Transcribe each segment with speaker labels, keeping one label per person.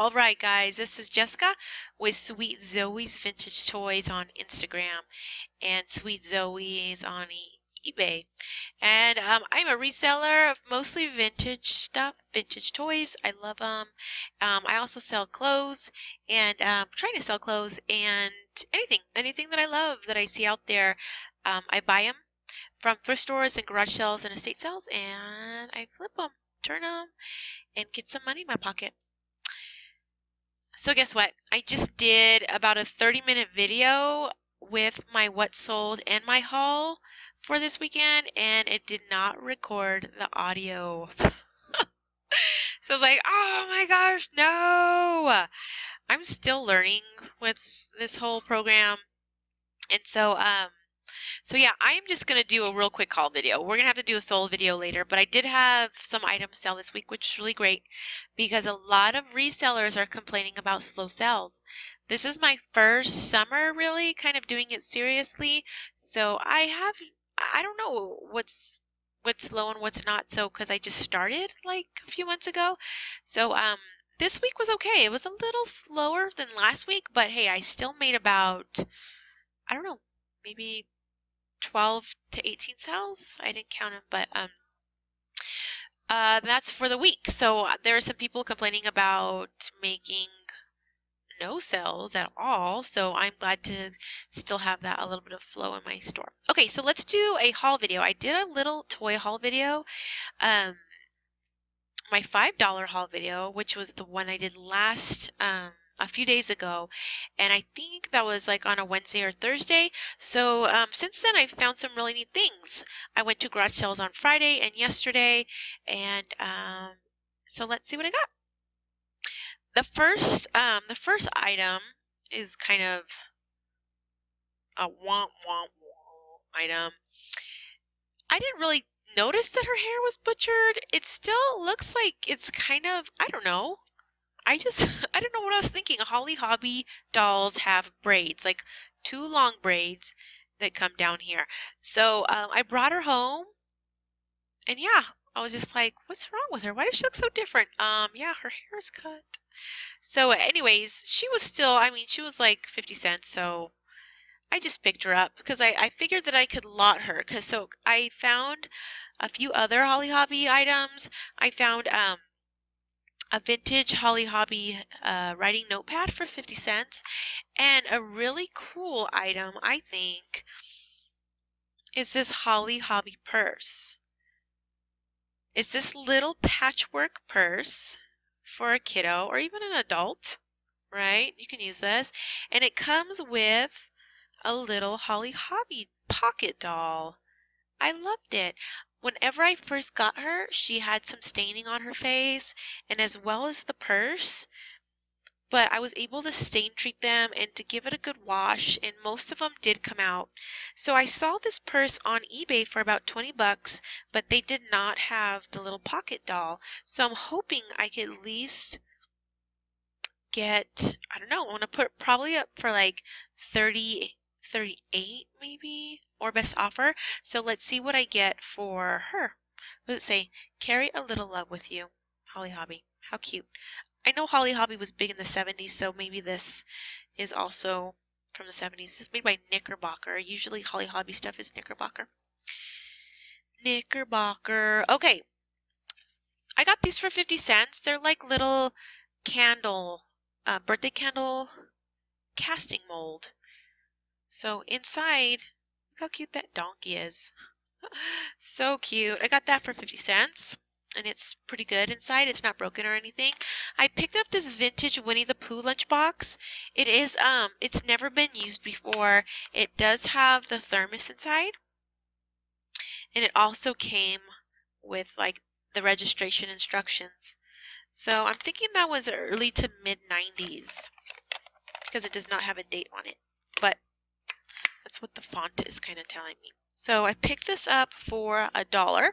Speaker 1: Alright guys, this is Jessica with Sweet Zoey's Vintage Toys on Instagram and Sweet Zoey's on eBay. And I'm a reseller of mostly vintage stuff, vintage toys. I love them. I also sell clothes and trying to sell clothes and anything that I love that I see out there. I buy them from thrift stores and garage sales and estate sales, and I flip them, turn them, and get some money in my pocket. So guess what? I just did about a 30-minute video with my what sold and my haul for this weekend, and it did not record the audio. So I was like, oh my gosh, no! I'm still learning with this whole program. And so yeah, I'm just going to do a real quick haul video. We're going to have to do a sold video later, but I did have some items sell this week, which is really great because a lot of resellers are complaining about slow sales. This is my first summer really kind of doing it seriously, so I don't know what's slow and what's not, so because I just started like a few months ago. So this week was okay. It was a little slower than last week, but hey, I still made about, I don't know, maybe 12 to 18 sales. I didn't count them, but that's for the week. So there are some people complaining about making no sales at all. So I'm glad to still have that a little bit of flow in my store. Okay, so let's do a haul video. I did a little toy haul video. My $5 haul video, which was the one I did last a few days ago, and I think that was like on a Wednesday or Thursday. So since then I've found some really neat things. I went to garage sales on Friday and yesterday, and so let's see what I got. The first item is kind of a womp womp item. I didn't really notice that her hair was butchered. It still looks like it's kind of, I don't know. I don't know what I was thinking. Holly Hobby dolls have braids, like 2 long braids that come down here. So I brought her home, and yeah, I was just like, what's wrong with her? Why does she look so different? Yeah, her hair is cut. So anyways, she was still, I mean, she was like 50 cents, so I just picked her up because I figured that I could lot her. So I found a few other Holly Hobby items. I found a vintage Holly Hobby writing notepad for 50 cents, and a really cool item, I think, is this Holly Hobby purse. It's this little patchwork purse for a kiddo or even an adult, right? You can use this, and it comes with a little Holly Hobby pocket doll. I loved it. Whenever I first got her, she had some staining on her face, and as well as the purse, but I was able to stain treat them and to give it a good wash, and most of them did come out. So I saw this purse on eBay for about 20 bucks, but they did not have the little pocket doll. So I'm hoping I could at least get, I don't know, I want to put probably up for like 30, 38 maybe, or best offer. So let's see what I get for her. What does it say? Carry a little love with you. Holly Hobby. How cute. I know Holly Hobby was big in the 70s, so maybe this is also from the 70s. This is made by Knickerbocker. Usually Holly Hobby stuff is Knickerbocker. Knickerbocker. Okay. I got these for 50 cents. They're like little candle, birthday candle casting mold. So inside, look how cute that donkey is. So cute. I got that for 50 cents, and it's pretty good inside. It's not broken or anything. I picked up this vintage Winnie the Pooh lunchbox. It is, it's never been used before. It does have the thermos inside, and it also came with like the registration instructions. So I'm thinking that was early to mid 90s because it does not have a date on it, but that's what the font is kind of telling me. So I picked this up for $1.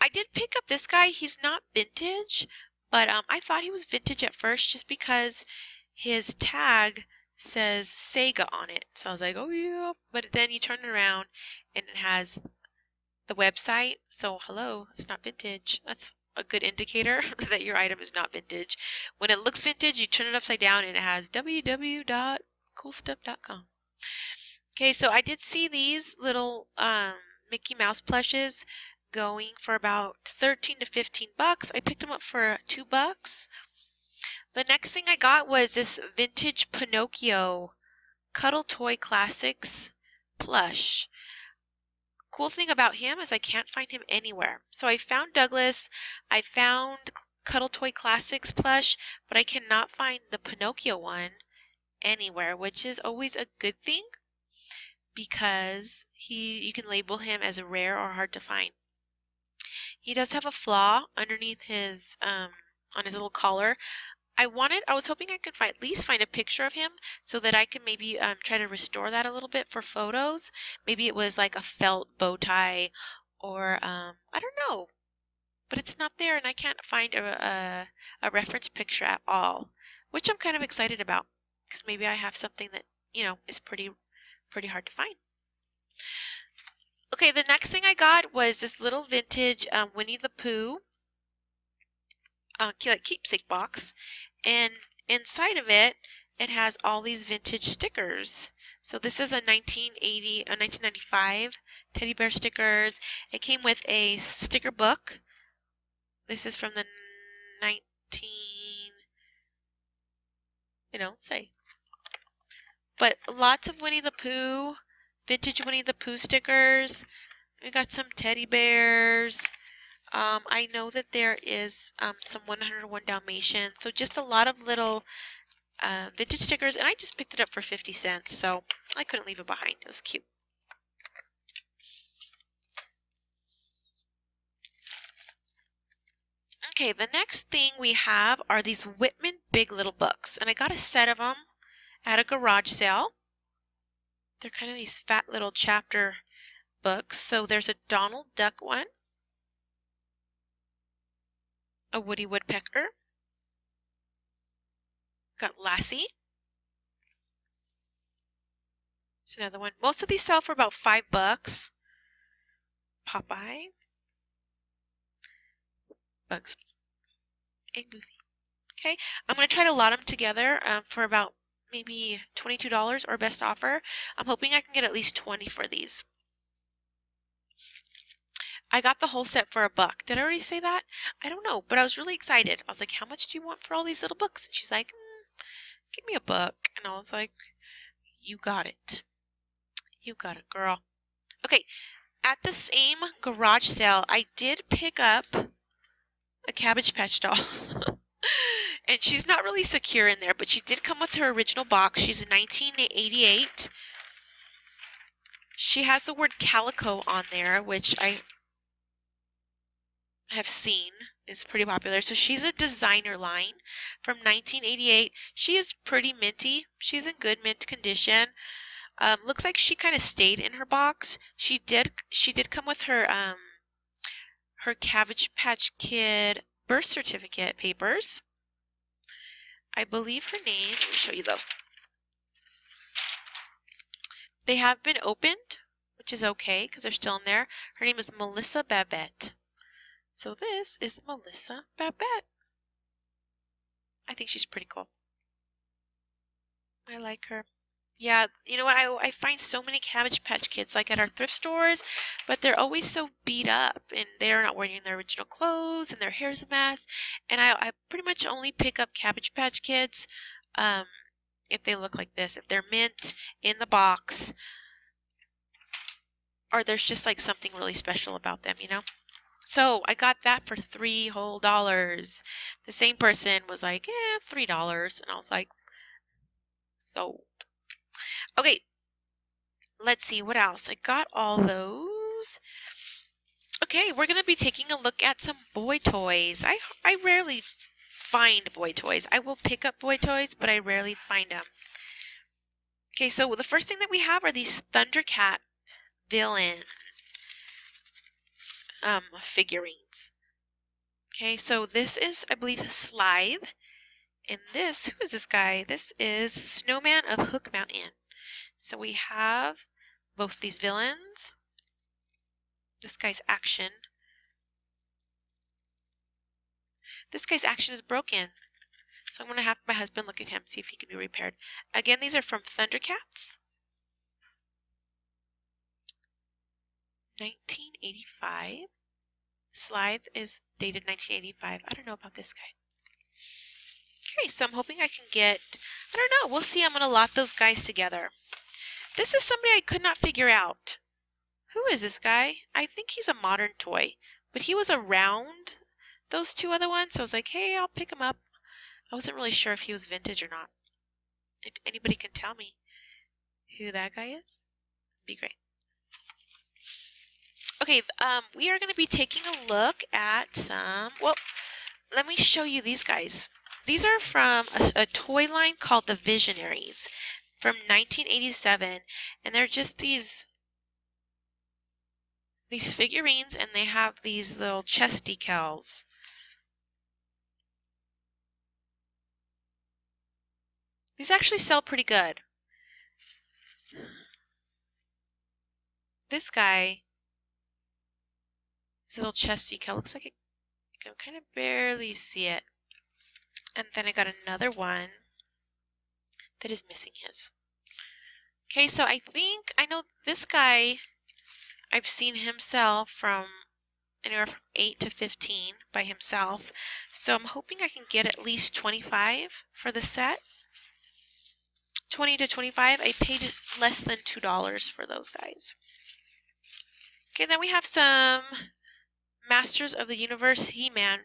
Speaker 1: I did pick up this guy. He's not vintage, but I thought he was vintage at first just because his tag says Sega on it. So I was like, oh yeah. But then you turn it around and it has the website. So hello, it's not vintage. That's a good indicator that your item is not vintage. When it looks vintage, you turn it upside down and it has www.coolstuff.com. Okay, so I did see these little Mickey Mouse plushes going for about 13 to 15 bucks. I picked them up for $2. The next thing I got was this vintage Pinocchio Cuddle Toy Classics plush. Cool thing about him is I can't find him anywhere. So I found Douglas, I found Cuddle Toy Classics plush, but I cannot find the Pinocchio one anywhere, which is always a good thing because you can label him as rare or hard to find. He does have a flaw underneath his on his little collar. I was hoping I could at least find a picture of him so that I could maybe try to restore that a little bit for photos. Maybe it was like a felt bow tie or I don't know. But it's not there and I can't find a reference picture at all, which I'm kind of excited about because maybe I have something that, is pretty hard to find. Okay, the next thing I got was this little vintage Winnie the Pooh like keepsake box, and inside of it, it has all these vintage stickers. So this is a 1995 teddy bear stickers. It came with a sticker book. This is from the 19, say. But lots of Winnie the Pooh, vintage Winnie the Pooh stickers. We got some teddy bears. I know that there is some 101 Dalmatians, so just a lot of little vintage stickers, and I just picked it up for 50 cents, so I couldn't leave it behind. It was cute. Okay, the next thing we have are these Whitman Big Little books, and I got a set of them at a garage sale. They're kind of these fat little chapter books. So there's a Donald Duck one, a Woody Woodpecker, got Lassie. It's another one. Most of these sell for about $5. Popeye, Bugs, and Goofy. Okay, I'm going to try to lot them together for about maybe $22 or best offer. I'm hoping I can get at least 20 for these. I got the whole set for $1. Did I already say that? I don't know, but I was really excited. I was like, how much do you want for all these little books? And she's like, give me $1. And I was like, you got it. You got it, girl. Okay, at the same garage sale, I did pick up a Cabbage Patch doll. And she's not really secure in there, but she did come with her original box. She's in 1988. She has the word calico on there, which I have seen is pretty popular. So she's a designer line from 1988. She is pretty minty. She's in good mint condition. Looks like she kind of stayed in her box. She did come with her her Cabbage Patch Kid birth certificate papers. I believe her name, let me show you those. They have been opened, which is okay because they're still in there. Her name is Melissa Babette. So this is Melissa Babette. I think she's pretty cool. I like her. Yeah, you know what? I find so many Cabbage Patch Kids like at our thrift stores, but they're always so beat up and they're not wearing their original clothes and their hair's a mess. And I pretty much only pick up Cabbage Patch Kids if they look like this, if they're mint in the box, or there's just like something really special about them, So I got that for $3 whole. The same person was like, $3, and I was like, sold. Okay, let's see what else. I got all those. Okay, we're going to be taking a look at some boy toys. I rarely find boy toys. I will pick up boy toys, but I rarely find them. Okay, so the first thing that we have are these Thundercat villain figurines. Okay, so this is, I believe, Slithe. And this, who is this guy? This is Snowman of Hook Mountain. So we have both these villains. This guy's action. This guy's action is broken. So I'm going to have my husband look at him, see if he can be repaired. Again, these are from Thundercats. 1985. Slide is dated 1985. I don't know about this guy. Okay, so I'm hoping I can get, I don't know, we'll see. I'm going to lot those guys together. This is somebody I could not figure out. Who is this guy? I think he's a modern toy, but he was around those two other ones, so I was like, hey, I'll pick him up. I wasn't really sure if he was vintage or not. If anybody can tell me who that guy is, be great. Okay, we are going to be taking a look at some, well, let me show you these guys. These are from a toy line called the Visionaries from 1987, and they're just these figurines, and they have these little chest decals. These actually sell pretty good. This guy, his little chest decal, looks like you can kind of barely see it. And then I got another one that is missing his. Okay, so I think I know this guy. I've seen him sell from anywhere from 8 to 15 by himself. So I'm hoping I can get at least 25 for the set. 20 to 25. I paid less than $2 for those guys. Okay, then we have some Masters of the Universe He-Man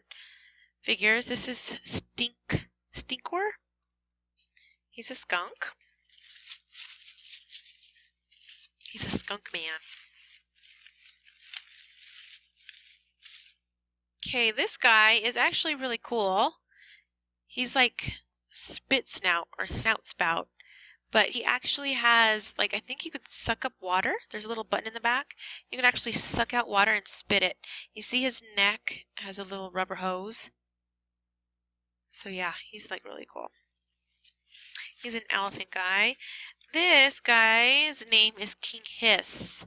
Speaker 1: figures. This is Stinkor. He's a skunk. He's a skunk man. Okay, this guy is actually really cool. He's like spit snout or snout spout, but he actually has, like, I think you could suck up water. There's a little button in the back. You can actually suck out water and spit it. You see his neck has a little rubber hose. So yeah, he's like really cool. He's an elephant guy. This guy's name is King Hiss.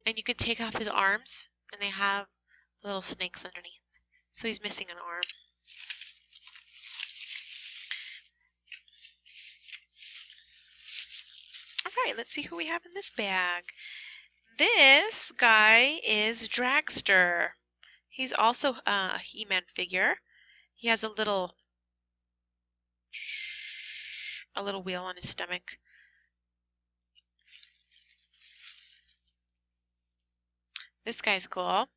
Speaker 1: And you can take off his arms, and they have little snakes underneath. So he's missing an arm. Alright, let's see who we have in this bag. This guy is Dragster. He's also a He-Man figure. He has a little wheel on his stomach. This guy's cool.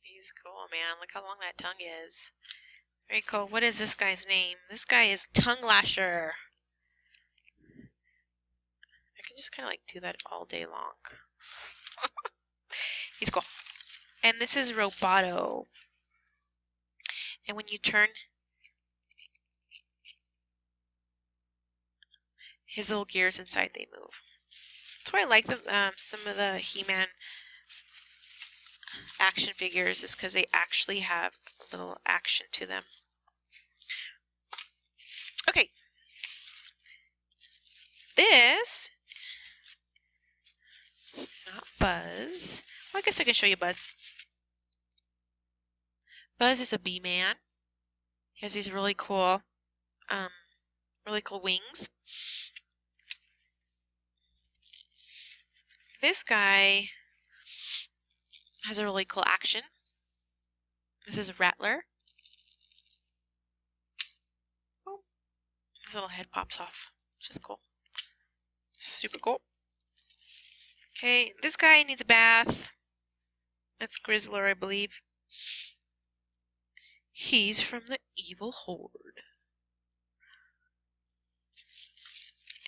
Speaker 1: He's cool, man. Look how long that tongue is. Very cool. What is this guy's name? This guy is Tongue Lasher. I can just kind of like do that all day long. He's cool. And this is Roboto. And when you turn his little gears inside, they move. That's why I like some of the He-Man action figures, is because they actually have a little action to them. Okay. This is not Buzz. Well, I guess I can show you Buzz. Buzz is a bee man. He has these really cool wings. This guy has a really cool action. This is a Rattler. Oh, his little head pops off, which is cool. Super cool. Okay, this guy needs a bath. That's Grizzler, I believe. He's from the Evil Horde.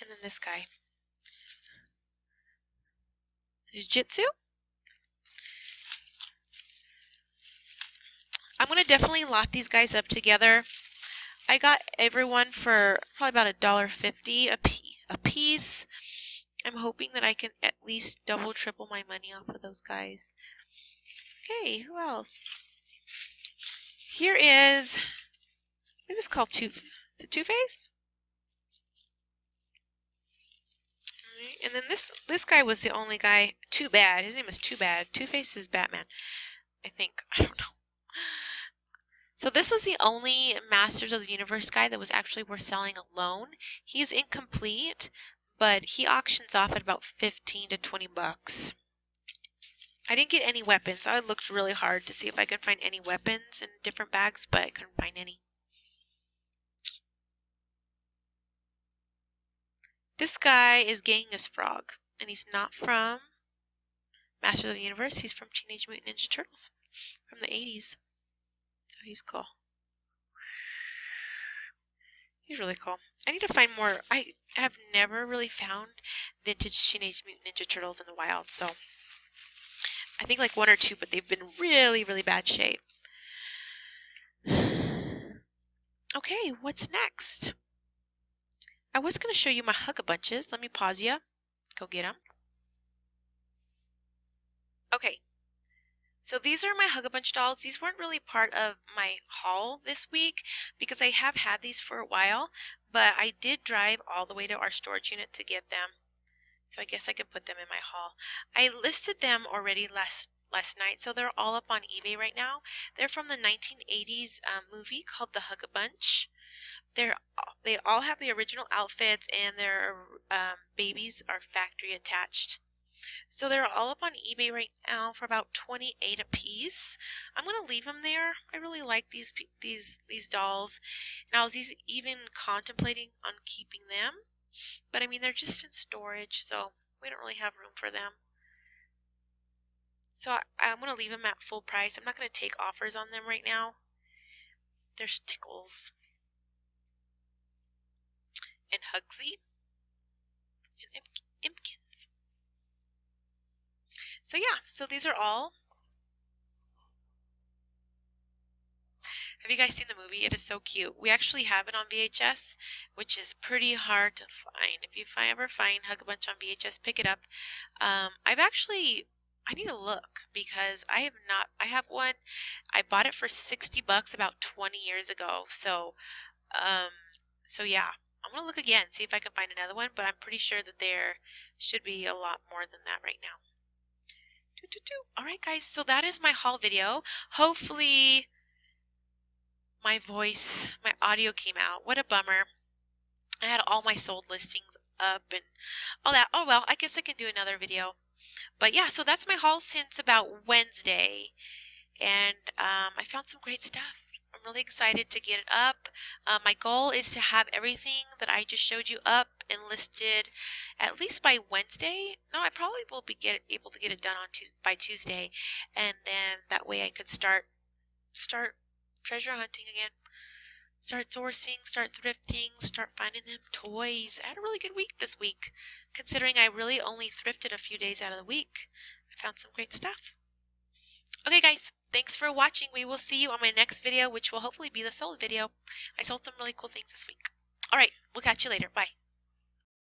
Speaker 1: And then this guy is Jitsu. I'm going to definitely lot these guys up together. I got everyone for probably about $1.50 a piece. I'm hoping that I can at least double, triple my money off of those guys. Okay, who else? Here is, it was called Is it Two-Face? Alright, and then this guy was the only guy. Too Bad. His name is Too Bad. Two-Face is Batman, I think. I don't know. So this was the only Masters of the Universe guy that was actually worth selling alone. He's incomplete, but he auctions off at about 15 to 20 bucks. I didn't get any weapons. I looked really hard to see if I could find any weapons in different bags, but I couldn't find any. This guy is Genghis Frog, and he's not from Masters of the Universe. He's from Teenage Mutant Ninja Turtles from the 80s. So he's cool. He's really cool. I need to find more. I have never really found vintage Teenage Mutant Ninja Turtles in the wild, so I think like one or two, but they've been really, really bad shape. Okay, what's next? I was going to show you my Hug-a-Bunches. Let me pause you. Go get them. Okay. So these are my Hug-a-Bunch dolls. These weren't really part of my haul this week because I have had these for a while, but I did drive all the way to our storage unit to get them. So I guess I can put them in my haul. I listed them already last night, so they're all up on eBay right now. They're from the 1980s movie called The Hug-a-Bunch. They all have the original outfits, and their babies are factory attached. So they're all up on eBay right now for about $28 a piece. I'm gonna leave them there. I really like these dolls, and I was even contemplating on keeping them, but I mean they're just in storage, so we don't really have room for them. So I'm gonna leave them at full price. I'm not gonna take offers on them right now. They're Stickles and Hugsy and Impkins. So yeah, so these are all. Have you guys seen the movie? It is so cute. We actually have it on VHS, which is pretty hard to find. If you ever find Hug-a-Bunch on VHS, pick it up. I need to look because I have one. I bought it for 60 bucks about 20 years ago. So yeah. I'm going to look again, see if I can find another one, but I'm pretty sure that there should be a lot more than that right now. Alright guys, so that is my haul video. Hopefully my audio came out. What a bummer. I had all my sold listings up and all that. Oh well, I guess I can do another video. But yeah, so that's my haul since about Wednesday. And I found some great stuff. I'm really excited to get it up. My goal is to have everything that I just showed you up and listed at least by Wednesday. No, I probably will be able to get it done by Tuesday, and then that way I could start treasure hunting again. Start sourcing, start thrifting, start finding them toys. I had a really good week this week, considering I really only thrifted a few days out of the week. I found some great stuff. Okay guys, thanks for watching. We will see you on my next video, which will hopefully be the sold video. I sold some really cool things this week. Alright, we'll catch you later. Bye.